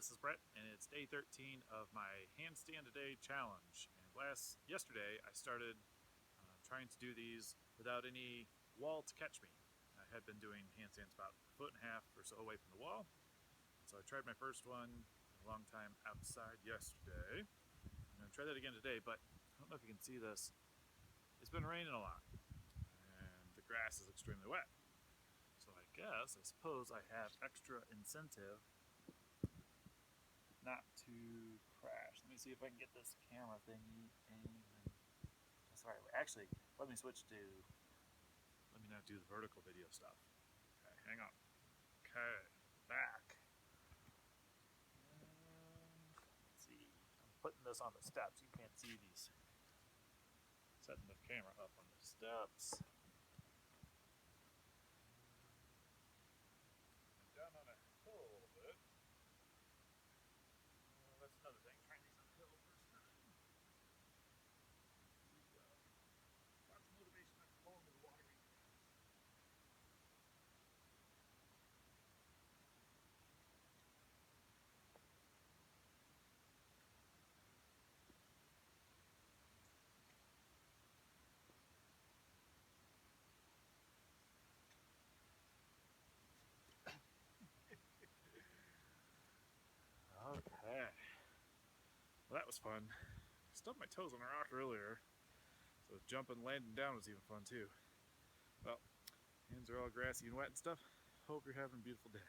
this is Brett, and it's day 13 of my handstand a day challenge. And yesterday I started trying to do these without any wall to catch me. I had been doing handstands about a foot and a half or so away from the wall. So I tried my first one a long time outside yesterday. I'm going to try that again today, but I don't know if you can see this. It's been raining a lot, and the grass is extremely wet. So I suppose I have extra incentive not to crash. Let me see if I can get this camera thingy aiming. Sorry, actually, let me not do the vertical video stuff. Okay, hang on. Okay, back. And let's see, I'm putting this on the steps. You can't see these. Setting the camera up on the steps. I'm down on a hill a little bit. That's another thing, trying these on the hill first time. Lots of motivation not to fall into the watery grass. Okay. Well, that was fun. I stubbed my toes on a rock earlier, so jumping and landing down was even fun too. Well, hands are all grassy and wet and stuff. Hope you're having a beautiful day.